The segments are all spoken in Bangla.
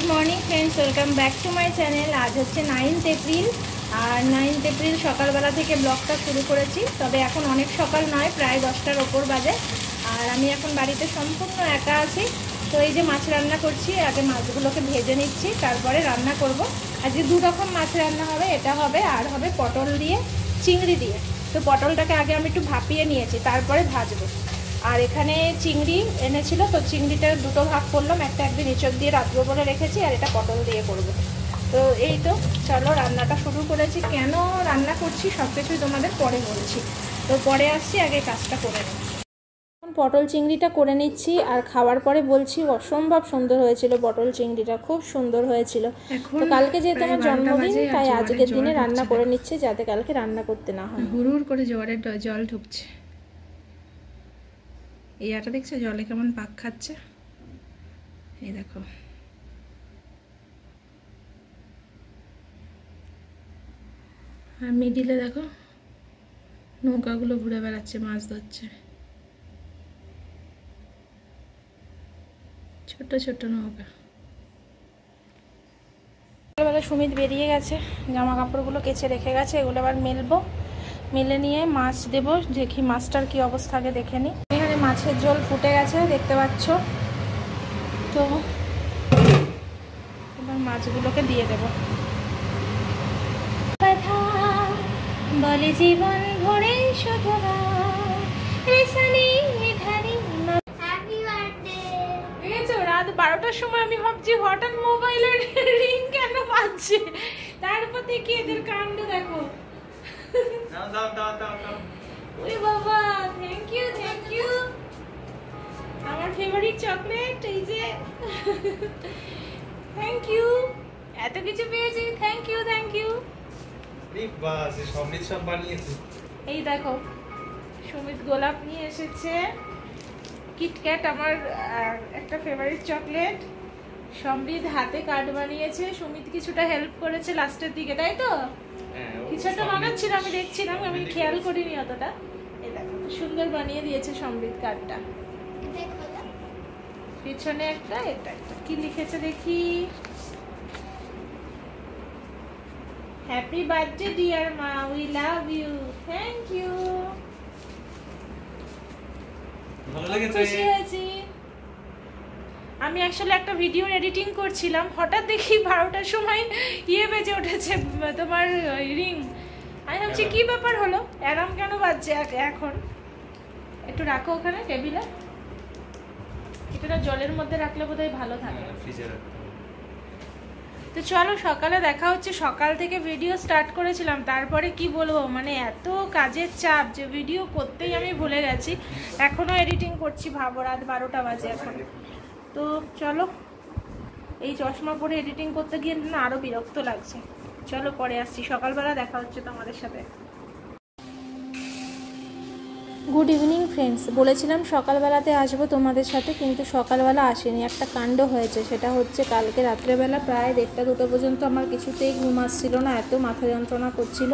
Good morning friends, welcome back to my channel. आज হচ্ছে 9th এপ্রিল আর 9th এপ্রিল সকালবেলা থেকে ব্লগটা শুরু করেছি। তবে এখন অনেক সকাল নয়, প্রায় 10টার ওপর বাজে। আর আমি এখন বাড়িতে সম্পূর্ণ একা আছি। তো এই যে মাছ রান্না করছি, আগে মাছগুলোকে ভেজে নিচ্ছি, তারপরে রান্না করব। আজকে দু রকম মাছ রান্না হবে, এটা হবে আর হবে পটল দিয়ে চিংড়ি দিয়ে। তো পটলটাকে আগে আমি একটু ভাপিয়ে নিয়েছি, তারপরে ভাজবো। আর এখানে চিংড়ি এনেছিল, তো চিংড়িটা দুটো ভাগ করলাম, একটা একদিন এঁচড় দিয়ে রাখবো বলে রেখেছি, আর এটা পটল দিয়ে করব। তো এই তো চলো রান্নাটা শুরু করেছি। কেন রান্না করছি সব কিছুই তোমাদের পরে বলছি। তো পরে আসছি, আগে কাজটা করে নিই। এখন পটল চিংড়িটা করে নিচ্ছি, আর খাওয়ার পরে বলছি অসম্ভব সুন্দর হয়েছিল পটল চিংড়িটা, খুব সুন্দর হয়েছিল। তো কালকে যেহেতু আমার জন্মদিন, তাই আজকের দিনে রান্না করে নিচ্ছে যাতে কালকে রান্না করতে না হয়। হুড় করে জোয়ারের জল ঢুকছে। এই আটা দেখছো জলে কেমন পাক খাচ্ছে, এই দেখো। আর মিডিলে দেখো নৌকাগুলো ঘুরে বেড়াচ্ছে, মাছ ধরছে, ছোট ছোট নৌকা। সকালবেলা সুমিত বেরিয়ে গেছে, জামা কাপড়গুলো কেচে রেখে গেছে, এগুলো আবার মেলবো। মেলে নিয়ে মাছ দেবো, দেখি মাছটার কি অবস্থা আগে দেখে নিই। এখানে মাছের ঝোল ফুটে গেছে, দেখতে পাচ্ছ। তো এবার মাছগুলোকে দিয়ে দেবো। কথা বলে জীবন ভরে শুধু রাত 12টার সময় আমি ভাবছি হঠাৎ মোবাইলের রিং কেন বাজছে, তারপর দেখি এদের কাণ্ড দেখো। ওরে বাবা, থ্যাংক ইউ থ্যাংক ইউ। আমার ফেভারিট চকলেট, এই যে থ্যাংক ইউ, এত কিছু পেয়েছি, থ্যাংক ইউ থ্যাংক ইউ। এই দেখো সুমিত গোলাপ নিয়ে এসেছে, কিটক্যাট আমার একটা ফেভারিট চকলেট। সমৃদ্ধ হাতে কার্ড বানিয়েছে, সুমিত কিছুটা হেল্প করেছে লাস্টের দিকে, তাই তো? কিছু একটা বানাচ্ছিল, আমি দেখছিলাম, আমি খেয়াল করিনি অতটা। এই দেখো সুন্দর বানিয়ে দিয়েছে সমৃদ্ধ কার্ডটা। পিছনে একটা, এটা একটা কি লিখেছে দেখি, হ্যাপি বার্থডে ডিয়ার মা, we love you, thank you. খুশি হয়েছি। আমি আসলে একটা ভিডিও এডিটিং করছিলাম, হঠাৎ দেখি 12টার সময় বেজে উঠেছে তোমার রিং। আমি ভাবছি কি ব্যাপার হলো, অ্যালার্ম কেন বাজছে এখন। একটু রাখো ওখানে টেবিলে, এটা জলের মধ্যে রাখলে বোধহয় ভালো থাকে। তো চলো সকালে দেখা হচ্ছে। সকাল থেকে ভিডিও স্টার্ট করেছিলাম, তারপরে কি বলবো, মানে এত কাজের চাপ যে ভিডিও করতেই আমি ভুলে গেছি। এখনও এডিটিং করছি, ভাবো রাত 12টা বাজে এখন। তো চলো, এই চশমা পরে এডিটিং করতে গিয়ে না আরও বিরক্ত লাগছে। চলো পরে আসছি, সকালবেলা দেখা হচ্ছে তোমাদের সাথে। গুড ইভিনিং ফ্রেন্ডস, বলেছিলাম সকালবেলাতে আসবো তোমাদের সাথে, কিন্তু সকালবেলা আসেনি। একটা কাণ্ড হয়েছে, সেটা হচ্ছে কালকে রাত্রেবেলা প্রায় 1টা-2টো পর্যন্ত আমার কিছুতেই ঘুম আসছিল না, এত মাথা যন্ত্রণা করছিল।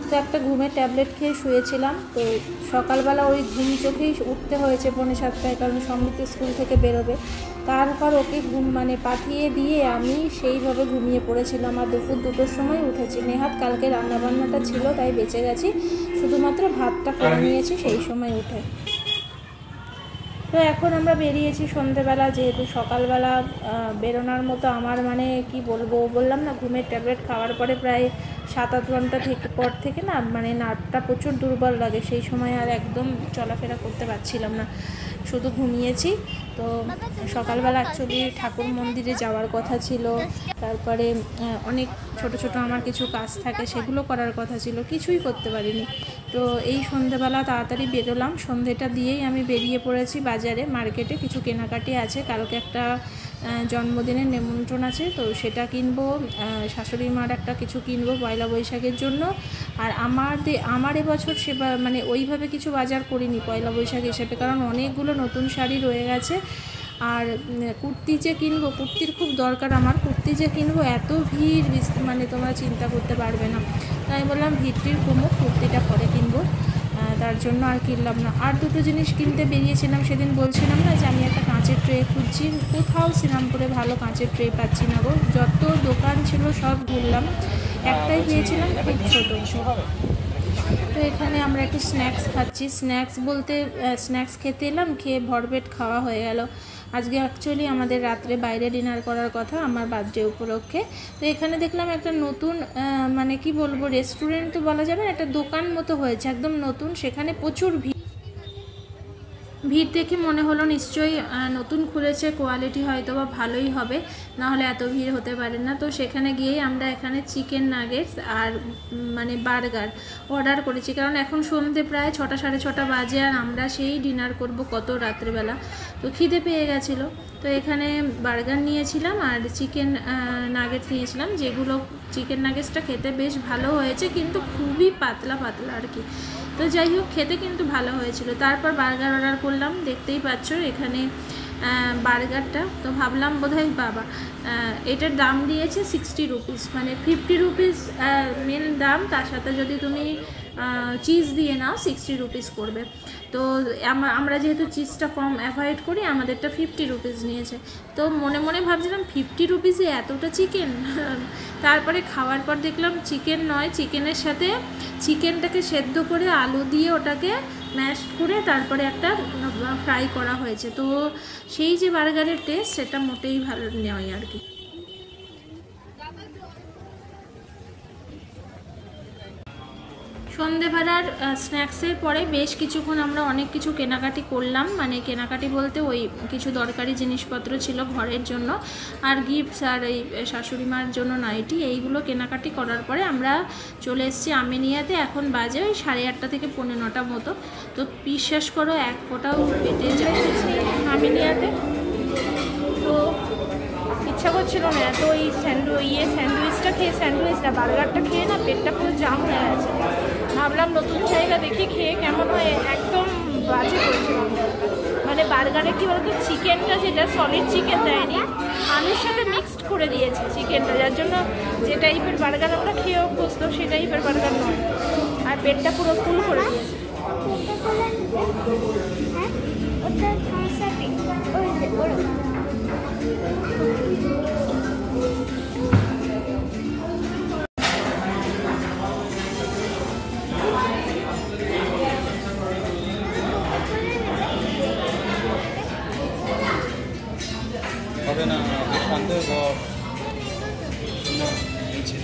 তো একটা ঘুমের ট্যাবলেট খেয়ে শুয়েছিলাম। তো সকালবেলা ওই ঘুম চোখেই উঠতে হয়েছে 6:45, কারণ সমৃদ্ধ স্কুল থেকে বেরোবে। তারপর ওকে পাঠিয়ে দিয়ে আমি সেইভাবে ঘুমিয়ে পড়েছিলাম, আর দুপুর 2টোর সময় উঠেছি। নেহাত কালকে রান্নাবান্নাটা ছিল, তাই বেঁচে গেছি, শুধুমাত্র ভাতটা করে নিয়েছি সেই সময় উঠে। তো এখন আমরা বেরিয়েছি সন্ধেবেলা, যেহেতু সকালবেলা বেরোনোর মতো আমার কি বলবো, বললাম না ঘুমের ট্যাবলেট খাওয়ার পরে প্রায় 7-8 ঘন্টা পর থেকে না নার্ভটা প্রচুর দুর্বল লাগে। সেই সময় আর একদম চলাফেরা করতে পারছিলাম না, শুধু ঘুমিয়েছি। তো সকালবেলা অ্যাকচুয়ালি ঠাকুর মন্দিরে যাওয়ার কথা ছিল, তারপরে অনেক ছোট ছোট আমার কিছু কাজ থাকে, সেগুলো করার কথা ছিল, কিছুই করতে পারিনি। তো এই সন্ধেবেলা তাড়াতাড়ি বেরোলাম, সন্ধেটা দিয়েই আমি বেরিয়ে পড়েছি বাজারে, মার্কেটে কিছু কেনাকাটি আছে। কালকে একটা জন্মদিনের নিমন্ত্রণ আছে, তো সেটা কিনবো। শাশুড়ি মার একটা কিছু কিনবো পয়লা বৈশাখের জন্য। আর আমার এবছর ওইভাবে কিছু বাজার করিনি পয়লা বৈশাখ হিসেবে, কারণ অনেকগুলো নতুন শাড়ি রয়ে গেছে। আর কুর্তি যে কিনবো, কুর্তির খুব দরকার আমার, কুর্তি যে কিনবো এত ভিড়, তোমরা চিন্তা করতে পারবে না। তাই বললাম ভিড়টির কমুক, কুর্তিটা পরে কিনবো। তার জন্য আর কিনলাম না। আর দুটো জিনিস কিনতে বেরিয়েছিলাম, সেদিন বলছিলাম না যে আমি একটা কাঁচের ট্রে খুঁজছি, কোথাও শ্রীরামপুরে ভালো কাঁচের ট্রে পাচ্ছি না গো। যত দোকান ছিল সব ঘুরলাম, একটাই পেয়েছিলাম খুব ছোটো। তো এখানে আমরা একটু স্ন্যাক্স খাচ্ছি। স্ন্যাক্স বলতে স্ন্যাক্স খেতে এলাম, খেয়ে ভরপেট খাওয়া হয়ে গেল। আজকে অ্যাকচুয়ালি আমাদের রাত্রে বাইরে ডিনার করার কথা আমার বার্থডে উপলক্ষে। তো এখানে দেখলাম একটা নতুন মানে কি বলবো, রেস্টুরেন্ট তো বলা যাবে না, একটা দোকান মতো হয়েছে, একদম নতুন। সেখানে প্রচুর ভিড় দেখে মনে হলো নিশ্চয়ই নতুন খুলেছে, কোয়ালিটি হয়তো বা ভালোই হবে, নাহলে এত ভিড় হতে পারে না। তো সেখানে গিয়েই আমরা এখানে চিকেন নাগেটস আর মানে বার্গার অর্ডার করেছি, কারণ এখন সন্ধ্যে প্রায় 6টা সাড়ে 6টা বাজে, আর আমরা সেই ডিনার করব কত রাত্রেবেলা। তো খিদে পেয়ে গেছিলো, তো এখানে বার্গার নিয়েছিলাম আর চিকেন নাগেটস নিয়েছিলাম, যেগুলো চিকেন নাগেটসটা খেতে বেশ ভালো হয়েছে, কিন্তু খুবই পাতলা পাতলা আর কি। তো যাই হোক, খেতে কিন্তু ভালো হয়েছিল। তারপর বার্গার অর্ডার করলাম, দেখতেই পাচ্ছ এখানে বার্গারটা। তো ভাবলাম বোধহয় বাবা এটার দাম দিয়েছে 60 রুপিস, মানে 50 রুপিস মেন দাম, তার সাথে যদি তুমি চিজ দিয়ে নাও 60 রুপিস করবে। তো আমরা যেহেতু চিজটা কম অ্যাভয়েড করি, আমাদেরটা 50 রুপিস নিয়েছে। তো মনে মনে ভাবছিলাম 50 রুপিসে এতটা চিকেন। তারপরে খাওয়ার পর দেখলাম চিকেন নয়, চিকেনের সাথে চিকেনটাকে সেদ্ধ করে আলু দিয়ে ওটাকে ম্যাশ করে তারপরে একটা ফ্রাই করা হয়েছে। তো সেই যে বার্গারের টেস্ট, সেটা মোটেই ভালো নয় আর কি। সন্ধেবেলার স্ন্যাক্সের পরে বেশ কিছুক্ষণ আমরা অনেক কিছু কেনাকাটি করলাম, মানে কেনাকাটি বলতে ওই কিছু দরকারি জিনিসপত্র ছিল ঘরের জন্য, আর গিফটস, আর এই শাশুড়ি মার জন্য নাইটি, এইগুলো কেনাকাটি করার পরে আমরা চলে এসেছি আমিনিয়াতে। এখন বাজে ওই 8:30 থেকে 9:45 মতো। তো বিশ্বাস করো এক ফোঁটাও পেটে যাচ্ছে আমিনিয়াতে। তো ইচ্ছা করছিল না এত ওই স্যান্ডউইচটা খেয়ে, বার্গারটা খেয়ে না পেটটা পুরো জাম হয়ে গেছে। ভাবলাম নতুন জায়গা দেখি খেয়ে কেমন হয়, একদম বাজে করেছিলাম। মানে বার্গারে কী বলতো, চিকেনটা যেটা সলিড চিকেন দেয়নি, আলুর সাথে মিক্সড করে দিয়েছে চিকেনটা, যার জন্য যে টাইপের বার্গার আমরা খেয়ে অভ্যস্ত সেই টাইপের বার্গার নয়, আর পেটটা পুরো ফুল করে দিয়েছে। হবে না, শান্ত ঘর নিচে।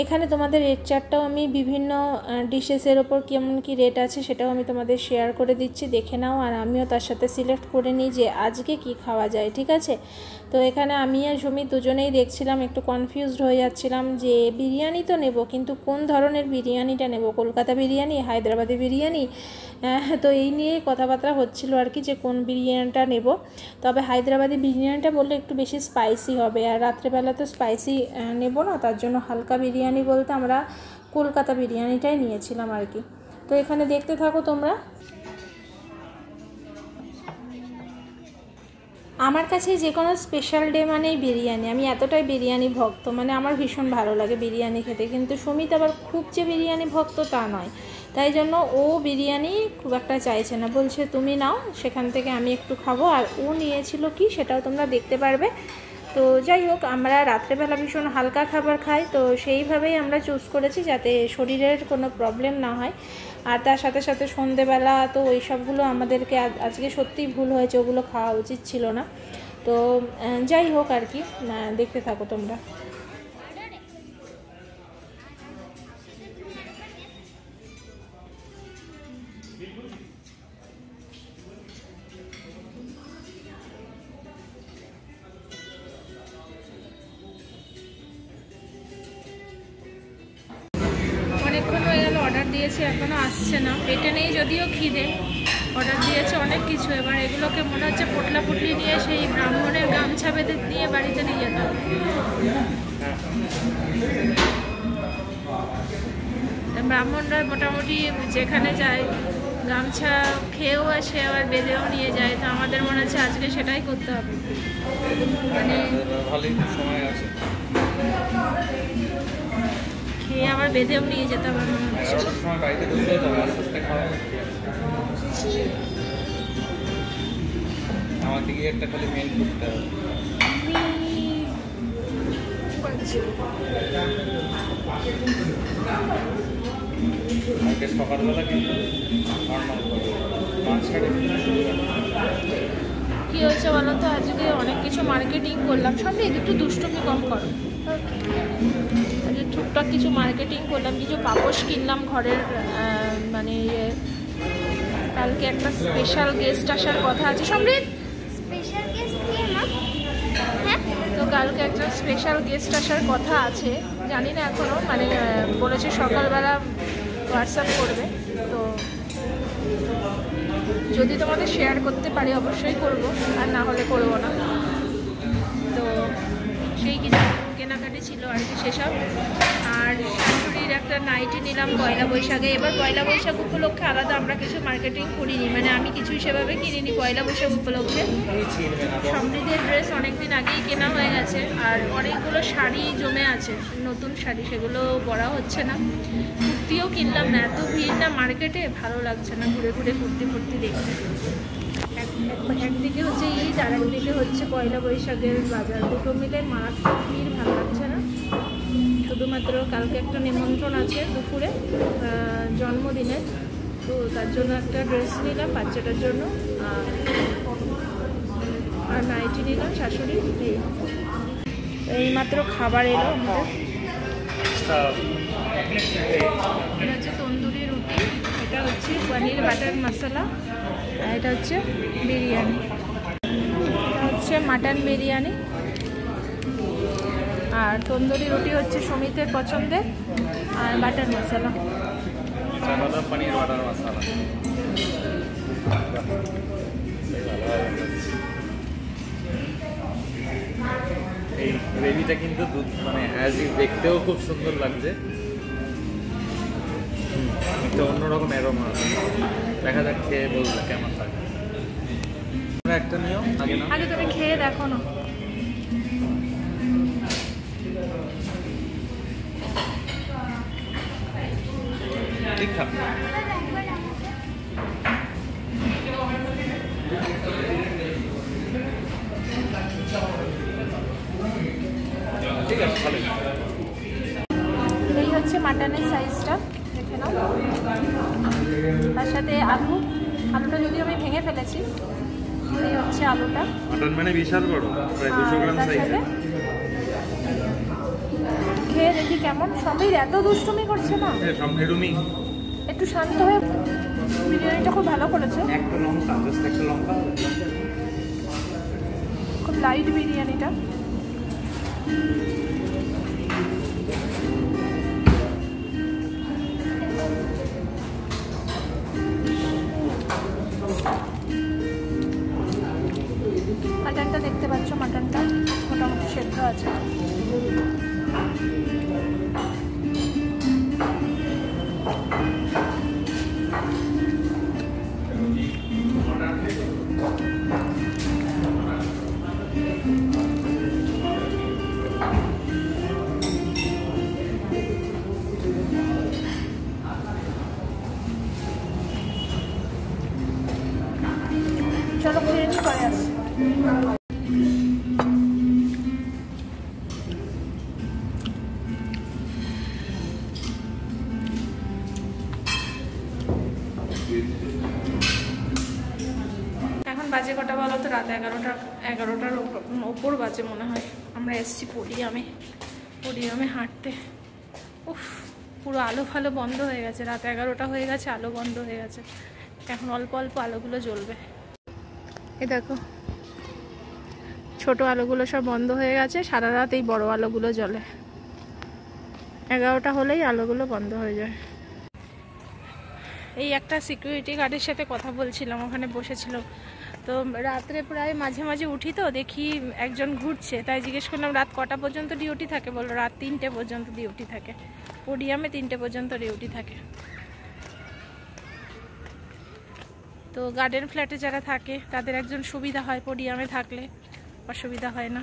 এখানে তোমাদের রেট চার্টটাও আমি বিভিন্ন ডিশেসের ওপর কেমন কি রেট আছে সেটাও আমি তোমাদের শেয়ার করে দিচ্ছি, দেখে নাও। আর আমিও তার সাথে সিলেক্ট করে নিই যে আজকে কি খাওয়া যায়, ঠিক আছে। তো এখানে আমি আর সুমি দুজনেই দেখছিলাম, একটু কনফিউজড হয়ে যাচ্ছিলাম যে বিরিয়ানি তো নেব, কিন্তু কোন ধরনের বিরিয়ানিটা নেব, কলকাতা বিরিয়ানি, হায়দ্রাবাদি বিরিয়ানি, তো এই নিয়ে কথাবার্তা হচ্ছিল আর কি, যে কোন বিরিয়ানিটা নেব। তবে হায়দ্রাবাদি বিরিয়ানিটা বললে একটু বেশি স্পাইসি হবে, আর রাত্রেবেলা তো স্পাইসি নেব না, তার জন্য হালকা বিরিয়ানি বলতে আমরা কলকাতা বিরিয়ানিটাই নিয়েছিলাম আর কি। তো এখানে দেখতে থাকো তোমরা। আমার কাছে যে কোনো স্পেশাল ডে মানেই বিরিয়ানি, আমি এতটাই বিরিয়ানি ভক্ত, মানে আমার ভীষণ ভালো লাগে বিরিয়ানি খেতে। কিন্তু সুমিত আবার খুব যে বিরিয়ানি ভক্ত তা নয়, তাই জন্য ও বিরিয়ানি খুব একটা চাইছে না, বলছে তুমি নাও, সেখান থেকে আমি একটু খাবো। আর ও নিয়েছিল কি সেটাও তোমরা দেখতে পারবে। তো যাই হোক, আমরা রাত্রেবেলা ভীষণ হালকা খাবার খাই, তো সেইভাবেই আমরা চুজ করেছি যাতে শরীরের কোনো প্রবলেম না হয়। আর তার সাথে সাথে সন্ধেবেলা তো ওই সবগুলো আমাদেরকে আজকে সত্যিই ভুল হয়েছে, ওগুলো খাওয়া উচিত ছিল না। তো যাই হোক আর কি, দেখতে থাকো তোমরা। অনেকক্ষণ হয়ে গেল অর্ডার দিয়েছি, এখনও আসছে না, পেটে নেই যদিও খিদে। অর্ডার দিয়েছে অনেক কিছু, এবার এগুলোকে মনে হচ্ছে পোটলা পুটলি নিয়ে সেই ব্রাহ্মণের গামছা বেঁধে নিয়ে বাড়িতে নিয়ে যেতে হবে। ব্রাহ্মণরা মোটামুটি যেখানে যায় গামছা খেয়েও আসে আবার বেঁধেও নিয়ে যায়, তো আমাদের মনে হচ্ছে আজকে সেটাই করতে হবে। মানে ভালোই সময় আছে, খেয়ে আবার বেঁধেও নিয়ে যেতে হবে মনে হচ্ছে। 11টার সময় বাড়িতে ঢুকতে হবে, আস্তে আস্তে খাওয়া। আমাকে গিয়ে একটা খালি মেল করতে হবে। আজকে সকালবেলা কিন্তু নর্মাল কি হয়েছে বলো তো, আজকে অনেক কিছু মার্কেটিং করলাম। সবই একটু দুষ্টুমি কম করো। আজকে টুকটাক কিছু মার্কেটিং করলাম, কিছু পাপোশ কিনলাম ঘরের। মানে কালকে একটা স্পেশাল গেস্ট আসার কথা আছে। সমৃদ্ধ স্পেশাল গেস্ট কে মা? হ্যাঁ, তো কালকে একটা স্পেশাল গেস্ট আসার কথা আছে, জানি না এখনও। মানে বলেছে সকালবেলা হোয়াটসঅ্যাপ করবে, তো যদি তোমাদের শেয়ার করতে পারি অবশ্যই করব, আর না হলে করবো না। তো সেই কিছু কেনাকাটি ছিল আর কি সেসব। আর শাশুড়ির একটা নাইটি নিলাম পয়লা বৈশাখে। এবার পয়লা বৈশাখ উপলক্ষে আলাদা আমরা কিছু মার্কেটিং করিনি, মানে আমি কিছুই সেভাবে কিনিনি পয়লা বৈশাখ উপলক্ষে। সমৃদ্ধের ড্রেস অনেকদিন আগেই কেনা হয়ে গেছে, আর অনেকগুলো শাড়ি জমে আছে, নতুন শাড়ি, সেগুলো পরা হচ্ছে না। কুর্তিও কিনলাম না, এত ভিড় না মার্কেটে, ভালো লাগছে না ঘুরে ঘুরে কুর্তি ফুর্তি দেখতে। একদিকে হচ্ছে ঈদ আর একদিকে হচ্ছে পয়লা বৈশাখের বাজার, দুটো মিলে মারাত্মক ভিড়, ভালো লাগছে না। শুধুমাত্র কালকে একটা নিমন্ত্রণ আছে দুপুরে জন্মদিনের, তো তার জন্য একটা ড্রেস নিলাম বাচ্চাটার জন্য, আর নাইটি নিলাম শাশুড়ি। এইমাত্র খাবার এলো আমাদের, এটা হচ্ছে তন্দুরি রুটি, এটা হচ্ছে পনির বাটার মশলা, আর এটা হচ্ছে বিরিয়ানি, এটা হচ্ছে মাটন বিরিয়ানি। আর তন্দুরি রুটি হচ্ছে সমিতের পছন্দের, আর বাটার মশলা, পনির বাটার মশলা। এই গ্রেভিটা কিন্তু দুধ মানে অ্যাজ ইজ দেখতেও খুব সুন্দর লাগছে, একটা অন্যরকম অ্যারোমা আছে। দেখা যাক খেয়ে বলবে কেমন লাগে। একটা নিও আগে না, আগে তুমি খেয়ে দেখো না। ঠিকঠাক ঠিক আছে, ভালো। এই হচ্ছে মাটনের সাইজটা, দেখে নাও। তার সাথে আলুটা যদিও আমি ভেঙে ফেলেছি। এই হচ্ছে আলুটা, মাটন মানে বিশাল বড়, প্রায় 200 গ্রাম সাইজের। খেয়ে দেখি কেমন। সমীর এত দুষ্টুমি করছে না, একটু শান্ত হয়ে। বিরিয়ানিটা খুব ভালো করেছে, একটা লঙ্কা, জাস্ট একটা লঙ্কা, খুব লাইট বিরিয়ানিটা। মাটনটা দেখতে পাচ্ছ, মাটনটা মোটামুটি সেদ্ধ আছে। চলো খেয়ে নি, পরে আসি। এখন বাজে কটা বলো তো? রাত 11টার ওপর বাজে মনে হয়। আমরা এসছি পরিয়ামে হাঁটতে। উফ, পুরো আলো ফালো বন্ধ হয়ে গেছে, রাত 11টা হয়ে গেছে, আলো বন্ধ হয়ে গেছে। এখন অল্প অল্প আলোগুলো জ্বলবে। এই দেখো, ছোট আলোগুলো সব বন্ধ হয়ে গেছে, সারা রাত এই বড় আলোগুলো জ্বলে। 11টা হলেই আলোগুলো বন্ধ হয়ে যায়। এই একটা সিকিউরিটি গার্ডের সাথে কথা বলছিলাম, ওখানে বসেছিল। তো রাত্রে প্রায় মাঝে মাঝে উঠি, তো দেখি একজন ঘুরছে, তাই জিজ্ঞেস করলাম রাত কটা পর্যন্ত ডিউটি থাকে? বললো রাত 3টে পর্যন্ত ডিউটি থাকে, পোডিয়ামে 3টে পর্যন্ত ডিউটি থাকে। তো গার্ডেন ফ্ল্যাটে যারা থাকে তাদের একজন সুবিধা হয়, পোডিয়ামে থাকলে অসুবিধা হয় না।